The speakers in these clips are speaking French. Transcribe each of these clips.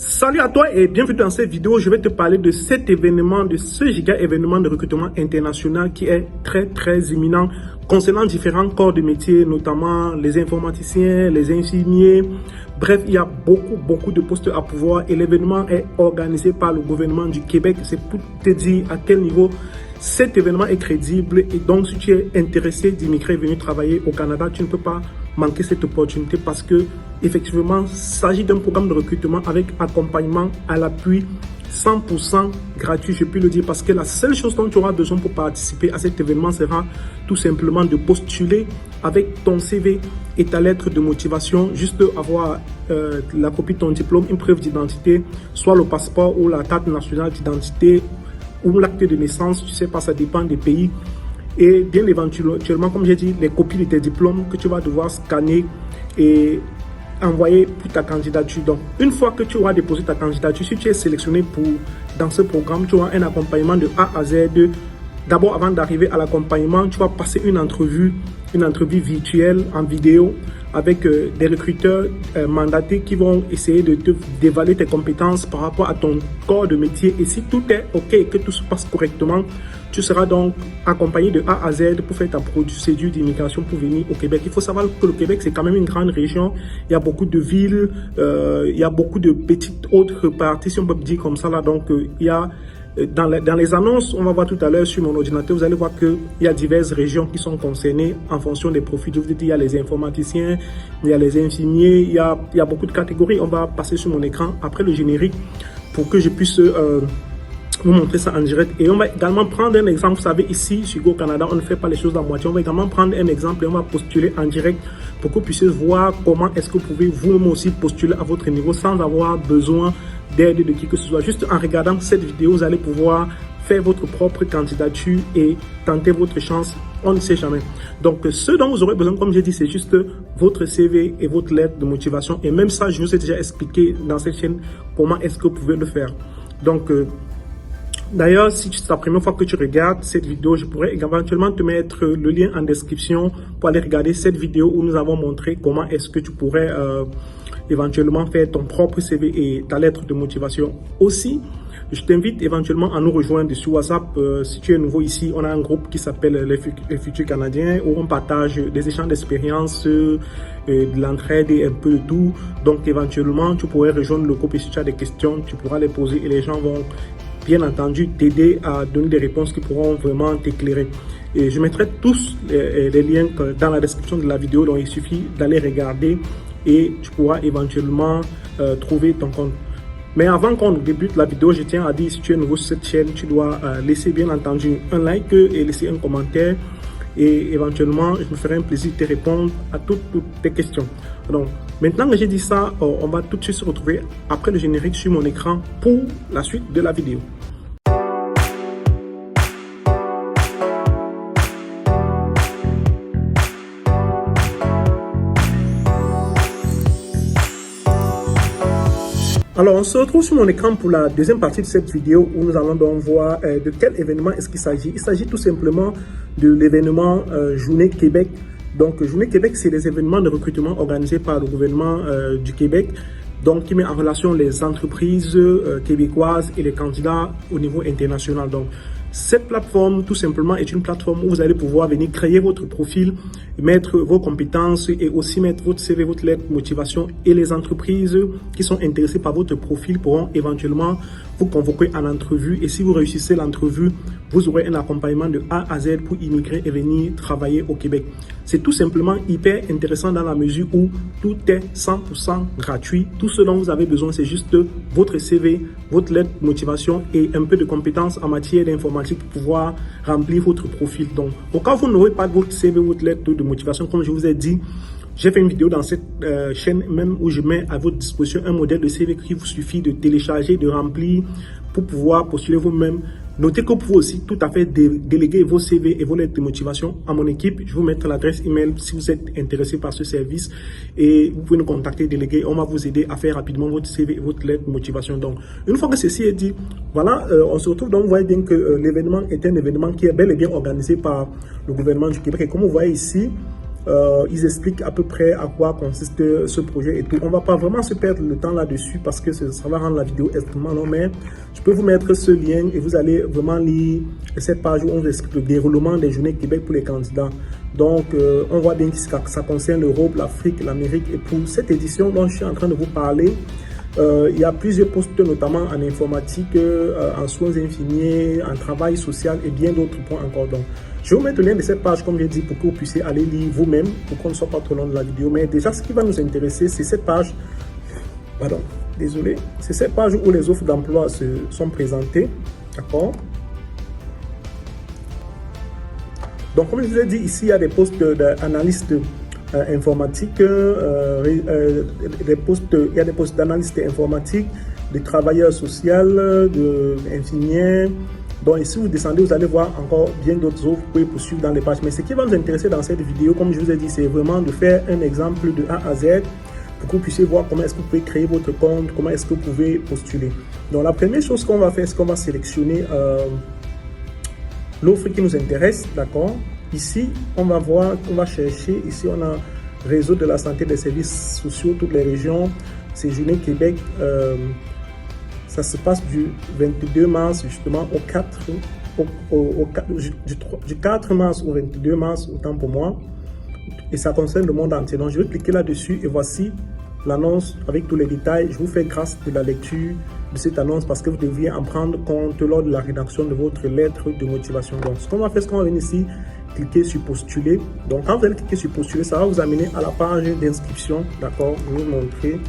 Salut à toi et bienvenue dans cette vidéo. Je vais te parler de cet événement, de ce giga événement de recrutement international qui est très imminent concernant différents corps de métier, notamment les informaticiens, les infirmiers. Bref, il y a beaucoup de postes à pouvoir et l'événement est organisé par le gouvernement du Québec. C'est pour te dire à quel niveau cet événement est crédible et donc si tu es intéressé d'immigrer et venir travailler au Canada, tu ne peux pas manquer cette opportunité parce que effectivement, il s'agit d'un programme de recrutement avec accompagnement à l'appui 100% gratuit, je peux le dire, parce que la seule chose dont tu auras besoin pour participer à cet événement sera tout simplement de postuler avec ton CV et ta lettre de motivation, juste avoir la copie de ton diplôme, une preuve d'identité, soit le passeport ou la carte nationale d'identité ou l'acte de naissance, tu sais pas, ça dépend des pays. Et bien éventuellement, comme j'ai dit, les copies de tes diplômes que tu vas devoir scanner et envoyer pour ta candidature. Donc, une fois que tu auras déposé ta candidature, si tu es sélectionné dans ce programme, tu auras un accompagnement de A à Z. D'abord, avant d'arriver à l'accompagnement, tu vas passer une entrevue virtuelle en vidéo avec des recruteurs mandatés qui vont essayer d'évaluer tes compétences par rapport à ton corps de métier. Et si tout est OK et que tout se passe correctement, tu seras donc accompagné de A à Z pour faire ta procédure d'immigration pour venir au Québec. Il faut savoir que le Québec, c'est quand même une grande région. Il y a beaucoup de villes, il y a beaucoup de petites autres parties, si on peut dire comme ça. Là. Donc, il y a dans les annonces, on va voir tout à l'heure sur mon ordinateur, vous allez voir qu'il y a diverses régions qui sont concernées en fonction des profils. Je vous ai dit, il y a les informaticiens, il y a les infirmiers, il y a beaucoup de catégories. On va passer sur mon écran après le générique pour que je puisse vous montrer ça en direct. Et on va également prendre un exemple. Vous savez, ici, sur Go Canada, on ne fait pas les choses à moitié. On va également prendre un exemple et on va postuler en direct pour que vous puissiez voir comment est-ce que vous pouvez vous-même aussi postuler à votre niveau sans avoir besoin d'aide de qui que ce soit. Juste en regardant cette vidéo, vous allez pouvoir faire votre propre candidature et tenter votre chance. On ne sait jamais. Donc, ce dont vous aurez besoin, comme j'ai dit, c'est juste votre CV et votre lettre de motivation. Et même ça, je vous ai déjà expliqué dans cette chaîne comment est-ce que vous pouvez le faire. Donc, d'ailleurs, si c'est la première fois que tu regardes cette vidéo, je pourrais éventuellement te mettre le lien en description pour aller regarder cette vidéo où nous avons montré comment est-ce que tu pourrais éventuellement faire ton propre CV et ta lettre de motivation. Aussi, je t'invite éventuellement à nous rejoindre sur WhatsApp. Si tu es nouveau ici, on a un groupe qui s'appelle les Futurs Canadiens où on partage des échanges d'expériences, de l'entraide et un peu de tout. Donc éventuellement, tu pourrais rejoindre le groupe et si tu as des questions, tu pourras les poser et les gens vont bien entendu t'aider à donner des réponses qui pourront vraiment t'éclairer. Et je mettrai tous les liens dans la description de la vidéo, donc il suffit d'aller regarder et tu pourras éventuellement trouver ton compte. Mais avant qu'on débute la vidéo, je tiens à dire, si tu es nouveau sur cette chaîne, tu dois laisser bien entendu un like et laisser un commentaire. Et éventuellement, je me ferai un plaisir de te répondre à toutes tes questions. Donc, maintenant que j'ai dit ça, on va tout de suite se retrouver après le générique sur mon écran pour la suite de la vidéo. Alors, on se retrouve sur mon écran pour la deuxième partie de cette vidéo où nous allons donc voir de quel événement est-ce qu'il s'agit. Il s'agit tout simplement de l'événement Journée Québec. Donc, Journée Québec, c'est les événements de recrutement organisés par le gouvernement du Québec, donc qui met en relation les entreprises québécoises et les candidats au niveau international. Donc, cette plateforme, tout simplement, est une plateforme où vous allez pouvoir venir créer votre profil, mettre vos compétences et aussi mettre votre CV, votre lettre de motivation. Et les entreprises qui sont intéressées par votre profil pourront éventuellement vous convoquer en entrevue. Et si vous réussissez l'entrevue, vous aurez un accompagnement de A à Z pour immigrer et venir travailler au Québec. C'est tout simplement hyper intéressant dans la mesure où tout est 100% gratuit. Tout ce dont vous avez besoin, c'est juste votre CV, votre lettre de motivation et un peu de compétences en matière d'informatique pour pouvoir remplir votre profil. Donc, au cas où vous n'aurez pas votre CV, votre lettre de motivation, comme je vous ai dit, j'ai fait une vidéo dans cette chaîne même où je mets à votre disposition un modèle de CV qu'il vous suffit de télécharger, de remplir pour pouvoir postuler vous-même. Notez que vous pouvez aussi tout à fait déléguer vos CV et vos lettres de motivation à mon équipe. Je vous mettrai l'adresse email si vous êtes intéressé par ce service et vous pouvez nous contacter, déléguer. On va vous aider à faire rapidement votre CV et votre lettre de motivation. Donc, une fois que ceci est dit, voilà, on se retrouve. Donc, vous voyez bien que l'événement est un événement qui est bel et bien organisé par le gouvernement du Québec. Et comme vous voyez ici, Ils expliquent à peu près à quoi consiste ce projet et tout. On va pas vraiment se perdre le temps là-dessus parce que ça va rendre la vidéo extrêmement longue, mais je peux vous mettre ce lien et vous allez vraiment lire cette page où on explique le déroulement des journées Québec pour les candidats. Donc, on voit bien que ça concerne l'Europe, l'Afrique, l'Amérique. Et pour cette édition dont je suis en train de vous parler, il y a plusieurs postes, notamment en informatique, en soins infirmiers, en travail social et bien d'autres points encore. Donc, je vais vous mettre le lien de cette page, comme j'ai dit, pour que vous puissiez aller lire vous-même, pour qu'on ne soit pas trop long de la vidéo. Mais déjà, ce qui va nous intéresser, c'est cette page, pardon, désolé, c'est cette page où les offres d'emploi sont présentées, d'accord? Donc, comme je vous ai dit, ici, il y a des postes d'analyste informatique, il y a des postes d'analyste informatique, de travailleurs social, d'infirmiers. Donc ici, vous descendez, vous allez voir encore bien d'autres offres, vous pouvez poursuivre dans les pages. Mais ce qui va nous intéresser dans cette vidéo, comme je vous ai dit, c'est vraiment de faire un exemple de A à Z pour que vous puissiez voir comment est-ce que vous pouvez créer votre compte, comment est-ce que vous pouvez postuler. Donc la première chose qu'on va faire, c'est qu'on va sélectionner l'offre qui nous intéresse, d'accord? Ici, on va voir, on va chercher, ici on a réseau de la santé des services sociaux, toutes les régions, Séjourner Québec. Ça se passe du 22 mars justement du 4 mars au 22 mars, autant pour moi. Et ça concerne le monde entier. Donc je vais cliquer là-dessus et voici l'annonce avec tous les détails. Je vous fais grâce de la lecture de cette annonce parce que vous deviez en prendre compte lors de la rédaction de votre lettre de motivation. Donc ce qu'on va faire, c'est qu'on va venir ici, cliquer sur postuler. Donc quand vous allez cliquer sur postuler, ça va vous amener à la page d'inscription. D'accord, je vais vous montrer.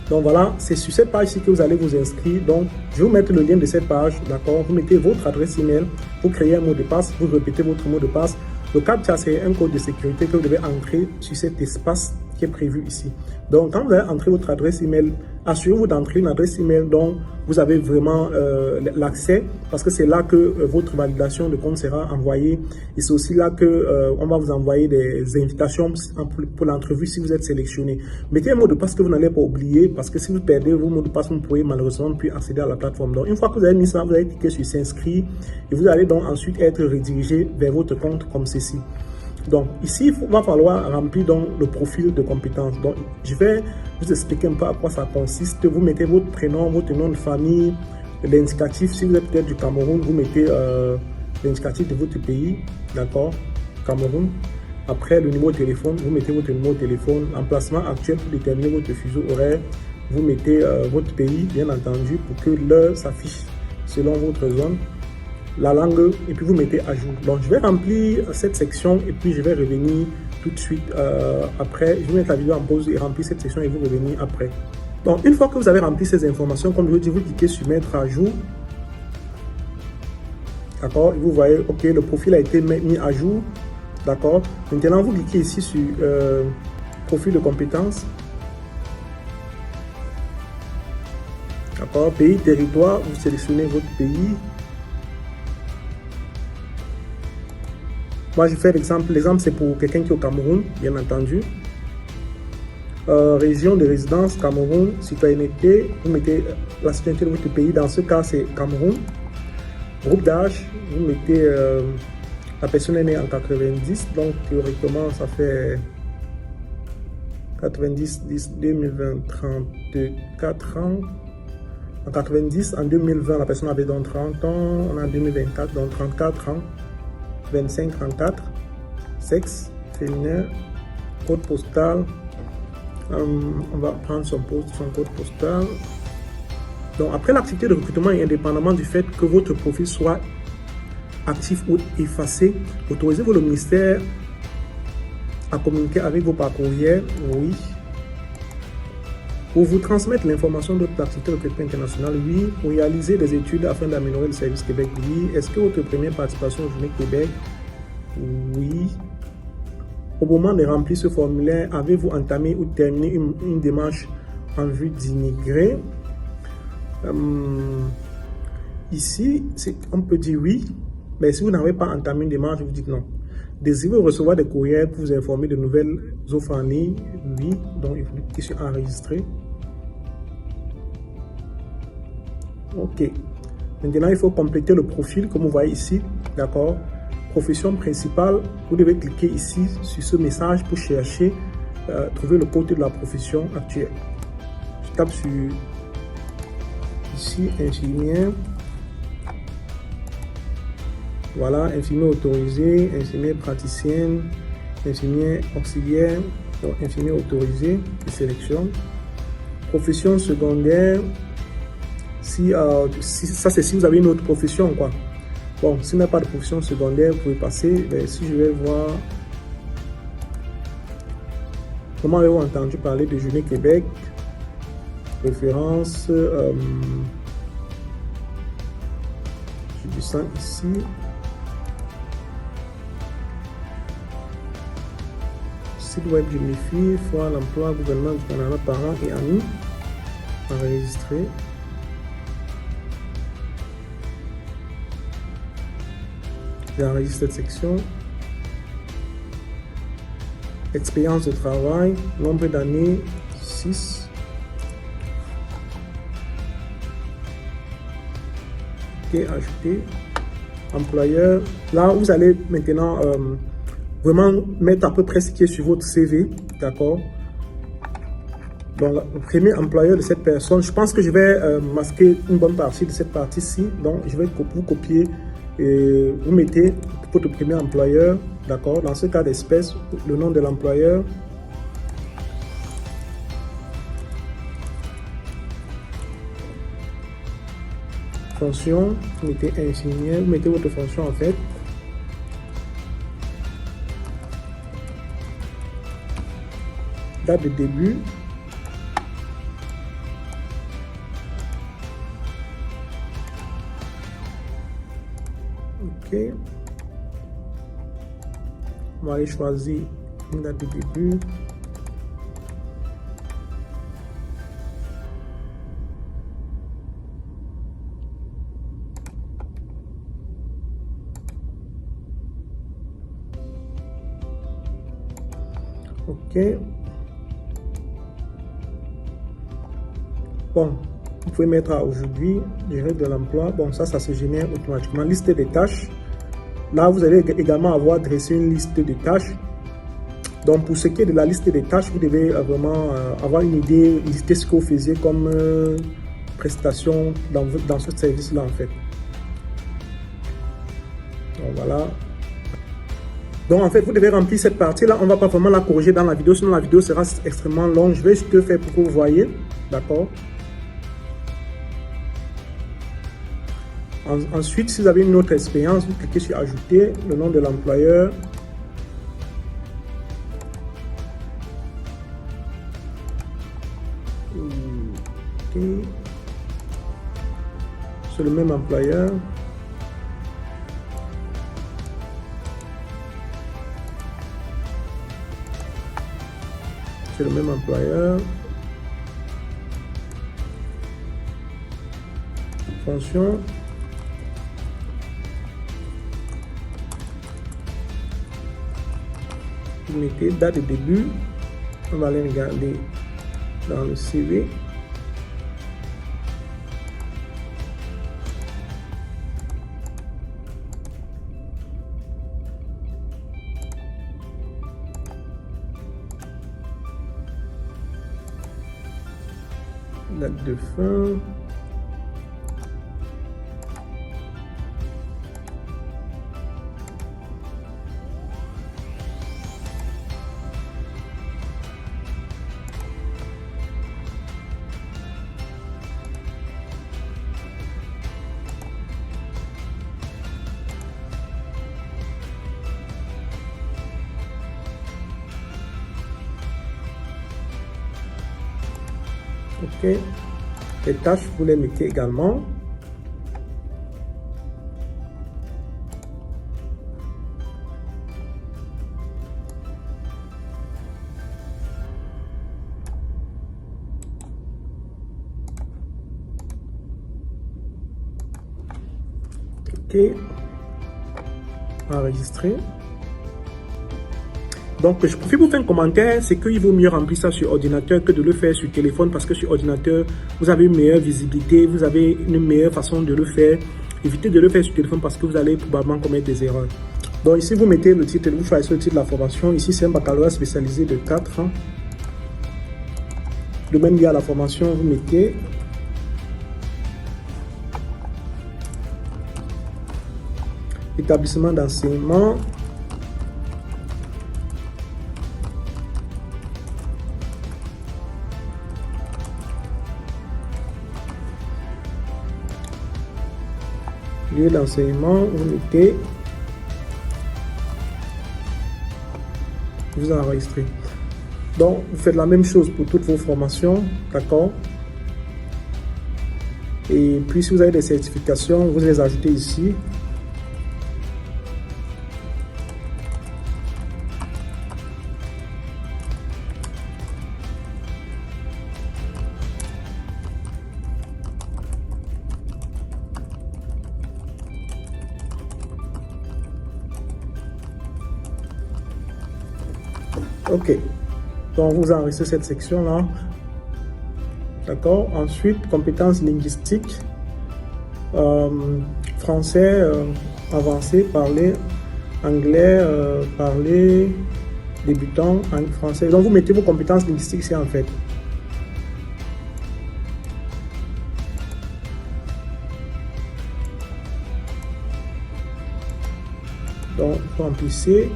Donc voilà, c'est sur cette page-ci que vous allez vous inscrire. Donc, je vais vous mettre le lien de cette page, d'accord? Vous mettez votre adresse email, vous créez un mot de passe, vous répétez votre mot de passe. Le CAPTCHA, c'est un code de sécurité que vous devez entrer sur cet espace qui est prévu ici. Donc, quand vous allez entrer votre adresse email, assurez-vous d'entrer une adresse email dont vous avez vraiment l'accès, parce que c'est là que votre validation de compte sera envoyée. Et c'est aussi là que on va vous envoyer des invitations pour l'entrevue si vous êtes sélectionné. Mettez un mot de passe que vous n'allez pas oublier, parce que si vous perdez vos mots de passe, vous ne pourrez malheureusement plus accéder à la plateforme. Donc, une fois que vous avez mis ça, vous allez cliquer sur s'inscrire et vous allez donc ensuite être redirigé vers votre compte comme ceci. Donc ici, il va falloir remplir donc le profil de compétences. Donc je vais vous expliquer un peu à quoi ça consiste. Vous mettez votre prénom, votre nom de famille, l'indicatif. Si vous êtes peut-être du Cameroun, vous mettez l'indicatif de votre pays, d'accord, Cameroun. Après le numéro de téléphone, vous mettez votre numéro de téléphone, emplacement actuel pour déterminer votre fuseau horaire. Vous mettez votre pays, bien entendu, pour que l'heure s'affiche selon votre zone. La langue, et puis vous mettez à jour. Donc je vais remplir cette section et puis je vais revenir tout de suite après. Je vais mettre la vidéo en pause et remplir cette section et vous revenir après. Donc une fois que vous avez rempli ces informations, comme je vous dis, vous cliquez sur mettre à jour. D'accord, et vous voyez, ok, le profil a été mis à jour. D'accord, maintenant vous cliquez ici sur profil de compétences. D'accord, pays, territoire, vous sélectionnez votre pays. Moi, je fais l'exemple. L'exemple, c'est pour quelqu'un qui est au Cameroun, bien entendu. Région de résidence, Cameroun. Citoyenneté, vous mettez la citoyenneté de votre pays. Dans ce cas, c'est Cameroun. Groupe d'âge, vous mettez la personne est née en 90. Donc, théoriquement, ça fait 90, 10, 2020, 34 ans. En 90, en 2020, la personne avait donc 30 ans. On est en 2024, donc 34 ans. 25 34, sexe féminin, code postal, on va prendre son code postal. Donc après l'activité de recrutement, et indépendamment du fait que votre profil soit actif ou effacé, autorisez-vous le ministère à communiquer avec vos parcouriers? Oui. Pour vous transmettre l'information de votre activité de recrutement international? Oui. Pour réaliser des études afin d'améliorer le service Québec? Oui. Est-ce que votre première participation au Journée Québec? Oui. Au moment de remplir ce formulaire, avez-vous entamé ou terminé une démarche en vue d'immigrer? Ici, on peut dire oui, mais si vous n'avez pas entamé une démarche, vous dites non. Désirez-vous recevoir des courriels pour vous informer de nouvelles offres en ligne? Oui. Donc, il faut cliquer sur enregistrer. OK. Maintenant, il faut compléter le profil, comme vous voyez ici. D'accord. Profession principale. Vous devez cliquer ici sur ce message pour chercher, trouver le code de la profession actuelle. Je tape sur ici, infirmière. Voilà, infirmière autorisée, infirmière praticienne, infirmière auxiliaire, donc infirmière autorisée, je sélectionne. Profession secondaire, ça c'est si vous avez une autre profession, quoi. Bon, s'il n'y a pas de profession secondaire, vous pouvez passer. Mais si je vais voir comment avez-vous entendu parler de Journée Québec, référence, je descends ici. Site web du MIFI, foire l'emploi, gouvernement du Canada, parents et amis, enregistré. J'enregistre cette section. Expérience de travail, nombre d'années 6. Ok, ajouter. Employeur. Là, vous allez maintenant vraiment mettre à peu près ce qui est sur votre CV. D'accord. Donc, le premier employeur de cette personne, je pense que je vais masquer une bonne partie de cette partie-ci. Donc, je vais vous copier. Et vous mettez votre premier employeur, d'accord, dans ce cas d'espèce, le nom de l'employeur, fonction, vous mettez infirmière, vous mettez votre fonction en fait, date de début, ok, on va aller choisir une date de début. Ok. Bon, vous pouvez mettre à aujourd'hui, gérer de l'emploi. Bon, ça se génère automatiquement. Liste des tâches. Là, vous allez également avoir dressé une liste de tâches. Donc, pour ce qui est de la liste des tâches, vous devez vraiment avoir une idée, lister ce que vous faisiez comme prestation dans ce service-là, en fait. Donc, voilà. Donc, en fait, vous devez remplir cette partie-là. On ne va pas vraiment la corriger dans la vidéo, sinon la vidéo sera extrêmement longue. Je vais juste le faire pour que vous voyez. D'accord. Ensuite, si vous avez une autre expérience, vous cliquez sur ajouter le nom de l'employeur. Ok. C'est le même employeur. C'est le même employeur. Fonction. Vous mettez date de début. On va aller regarder dans le CV. Date de fin. Ok, les tâches, vous les mettez également. Ok, enregistrer. Donc, je profite pour faire un commentaire, c'est qu'il vaut mieux remplir ça sur ordinateur que de le faire sur téléphone parce que sur ordinateur, vous avez une meilleure visibilité, vous avez une meilleure façon de le faire. Évitez de le faire sur téléphone parce que vous allez probablement commettre des erreurs. Donc, ici, vous mettez le titre, vous choisissez le titre de la formation. Ici, c'est un baccalauréat spécialisé de 4 ans. Domaine lié à la formation, vous mettez établissement d'enseignement. Lieu d'enseignement, vous mettez, vous enregistrez. Donc, vous faites la même chose pour toutes vos formations, d'accord? Et puis, si vous avez des certifications, vous les ajoutez ici. Ok, donc vous enregistrez cette section là, d'accord. Ensuite, compétences linguistiques, français avancé, parler, anglais, parler, débutant, en français. Donc vous mettez vos compétences linguistiques ici en fait. Donc vous remplissez.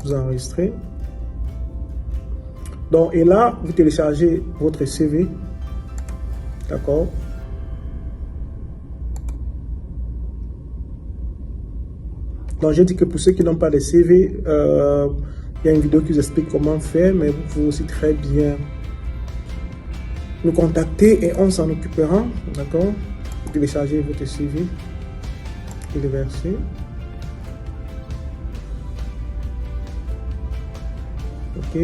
Enregistrer. Donc, et là, vous téléchargez votre CV. D'accord. Donc, j'ai dit que pour ceux qui n'ont pas de CV, il y a une vidéo qui vous explique comment faire, mais vous pouvez aussi très bien nous contacter et on s'en occupera. D'accord. Vous téléchargez votre CV et le verser. Ok.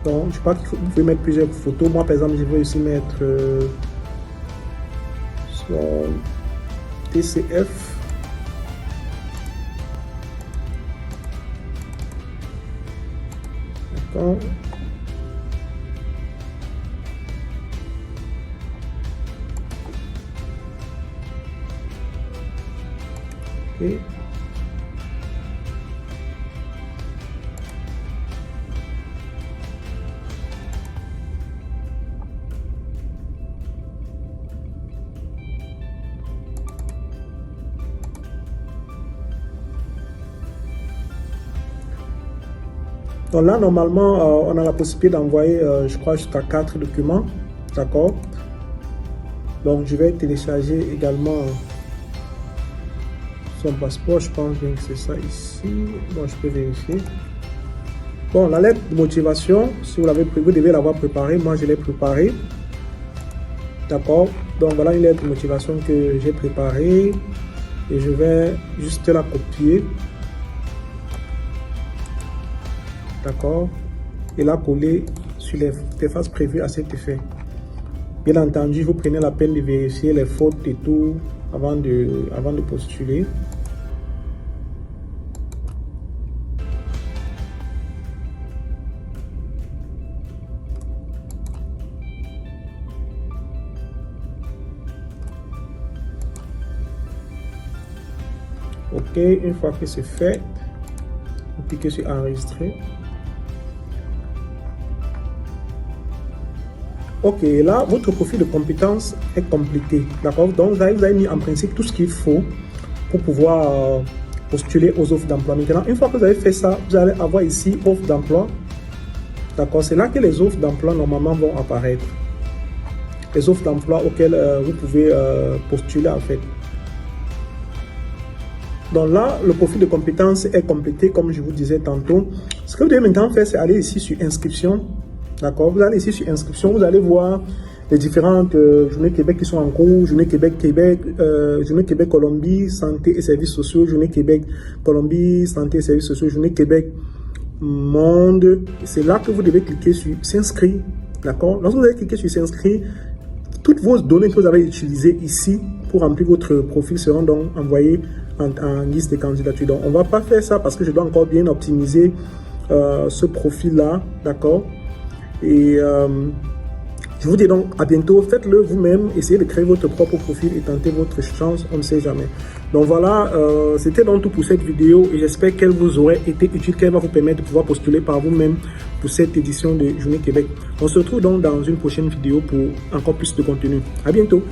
Donc, je crois que vous pouvez mettre plusieurs photos. Moi, par exemple, je vais aussi mettre son TCF. D'accord. Ok. Donc là, normalement, on a la possibilité d'envoyer, je crois, jusqu'à 4 documents. D'accord. Donc, je vais télécharger également son passeport. Je pense bien que c'est ça ici. Bon, je peux vérifier. Bon, la lettre de motivation, si vous l'avez prévu, vous devez l'avoir préparée. Moi, je l'ai préparée. D'accord. Donc, voilà une lettre de motivation que j'ai préparée. Et je vais juste la copier. D'accord. Et la coller sur les interfaces prévues à cet effet. Bien entendu, vous prenez la peine de vérifier les fautes et tout avant de postuler. Ok, une fois que c'est fait, vous cliquez sur enregistrer. Ok, là, votre profil de compétences est complété. D'accord. Donc, vous avez mis en principe tout ce qu'il faut pour pouvoir postuler aux offres d'emploi. Maintenant, une fois que vous avez fait ça, vous allez avoir ici offre d'emploi. D'accord. C'est là que les offres d'emploi normalement vont apparaître. Les offres d'emploi auxquelles vous pouvez postuler en fait. Donc là, le profil de compétences est complété comme je vous disais tantôt. Ce que vous devez maintenant faire, c'est aller ici sur inscription. D'accord, vous allez ici sur inscription, vous allez voir les différentes journées Québec qui sont en cours, journée Québec, journée Québec, Colombie, santé et services sociaux, journée Québec, Colombie, santé et services sociaux, journée Québec, monde. C'est là que vous devez cliquer sur s'inscrire. D'accord? Lorsque vous allez cliquer sur s'inscrire, toutes vos données que vous avez utilisées ici pour remplir votre profil seront donc envoyées en liste de candidature. Donc, on ne va pas faire ça parce que je dois encore bien optimiser ce profil-là. D'accord? Et je vous dis donc à bientôt. Faites-le vous-même. Essayez de créer votre propre profil et tentez votre chance. On ne sait jamais. Donc voilà, c'était donc tout pour cette vidéo et j'espère qu'elle vous aurait été utile, qu'elle va vous permettre de pouvoir postuler par vous-même pour cette édition de Journée Québec. On se retrouve donc dans une prochaine vidéo pour encore plus de contenu. À bientôt.